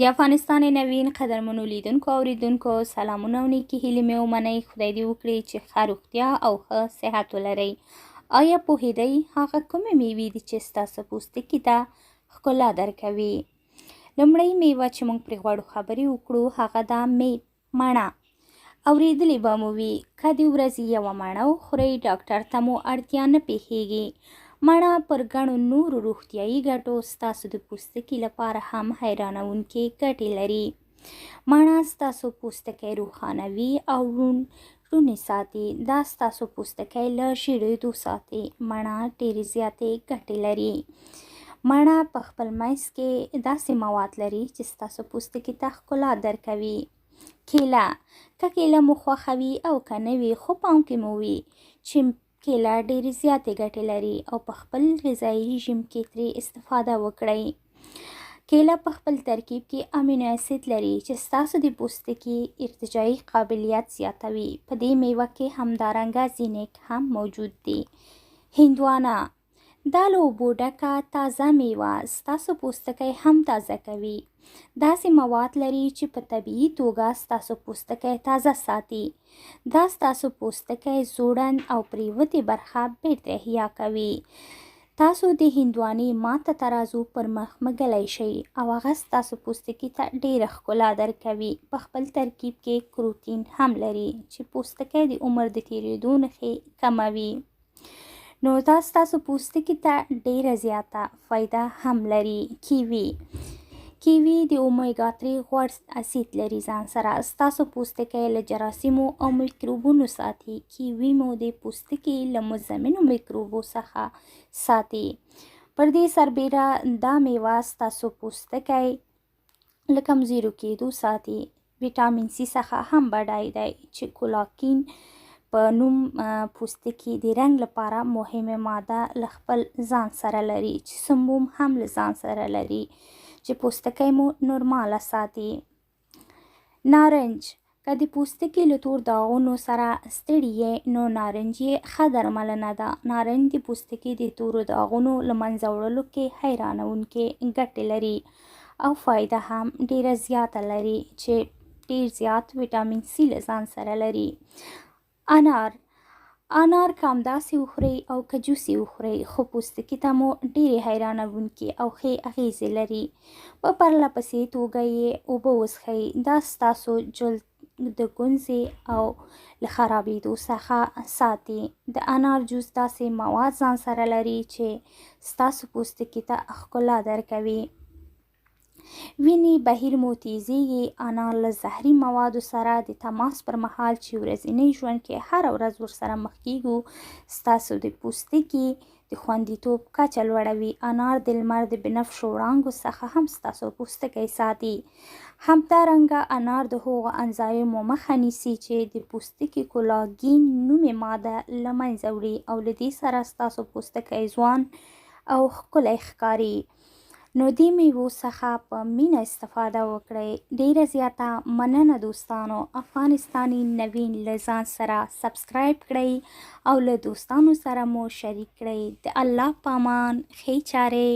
د افغانستان نوین قدرمنو لیدونکو او اوریدونکو سلامونه او نیکې هیلې مې ومنئ. خدای دې وکړي چې ښه روغتیا او ښه صحت ولرئ. آیا پوهېدئ هغه کومې میوې دي چې ستاسو پوستکي ته ښکلا درکوي؟ لومړۍ میوه چې موږ پرې غواړو خبرې وکړو هغه ده مڼه. اورېدلې به مو وي که د ورځې یوه مڼه وخورئ ډاکټر ته مو اړتیا نه پیښیږي. مڼه پر ګڼو نورو روغتیایي ګټو ستاسو د پوستکي لپاره هم حیرانوونکې ګټې لري. مڼه ستاسو پوستکی روښانوي او روڼې ساتي. دا ستاسو پوستکی له ژیړېدو ساتي. مڼه ډېرې زیاتې ګټې لري. مڼه په خپل منځ کې داسې مواد لري چې ستاسو پوستکي ته ښکلا درکوي. کیله، که کیله مو خوښوي او که نه وي خو پام کې مو وي چې کیله ډېرې زیاتې ګټې لري او په خپل غذایي رژیم کې ترې استفاده وکړئ. کیله په خپل ترکیب کې امینو اسید لري چې ستاسو د پوستکي ارتجاعي قابلیت زیاتوي. په دې میوه کې همدارنګه زینک هم موجود دی. هندوانه، دا له اوبو ډکه تازه میوه ستاسو پوستکی هم تازه کوي. داسې مواد لري چې په طبیعي توګه ستاسو پوستکی تازه ساتي. دا ستاسو پوستکی زوړند او پریوتې برخه بیرته احیا کوي. تاسو د هندوانې ماته ترازو پر مخ مږلی شئ او هغه ستاسو پوستکي ته ډېره ښکلا درکوي. په خپل ترکیب کې کروتین هم لري چې پوستکی د عمر د تېرېدو نښې کموي. نو دا ستاسو پوستکي ته ډېره زیاته فایده هم لري. کیوي د اومیګا 3 غوړ اسید لري ځان سره. ستاسو پوستکی له جراثیمو او میکروبونو ساتي. کیوي مو د پوستکي له مزمنو میکروبو څخه ساتي. پر دې سربیره دا میوه ستاسو پوستکی له کمزوري کېدو ساتي. ویټامین سی څخه هم بډای دی چې کولاکین په نوم پوستکي د رنګ لپاره مهمه ماده له خپل ځان سره لري چې سموم هم له ځان سره لري چې پوستکی مو نورماله ساتي. نارنج، که د پوستکي له تور داغونو سره ستړي یې نو نارنج یې ښه درملنه ده. نارنج د پوستکي د تورو داغونو له منځه وړلو کې حیرانوونکې ګټې لري او فایده هم ډېره زیاته لري چې ډېر زیات ویټامین سی له ځان سره لري. انار که همداسې وخورئ او که جوس یې وخورئ خو پوستکي ته مو ډېرې حیرانوونکې او ښې اغیزې لري. په پرله پسې توګه یې اوبه وڅښئ. دا ستاسو جلد د ګونځې او له خرابېدو څخه ساتي. د انار جوس داسې مواد ځان سره لري چې ستاسو پوستکي ته ښکلا درکوي. وینې بهیر مو تیزیږي. انار له زهري موادو سره د تماس پر مهال چې ورځني ژوند کې هره ورځ ورسره مخ کیږو ستاسو د پوستکي د خوندیتوب کچه لوړوي. انار د لمر د بنفشو وړانګو څخه هم ستاسو پوستکی ساتي. همدارنګه انار د هغو انزایمو مخه نیسي چې د پوستکي کولاګین نومې ماده له منځه وړي او له دې سره ستاسو پوستکی ځوان او ښکلی ښکاري. نو دې میوو څخه په مینه استفاده وکړئ. ډېره زیاته مننه دوستانو. افغانستاني نوین له ځان سره سبسکرایب کړئ او له دوستانو سره مو شریک کړئ. د الله په امان، ښې چارې.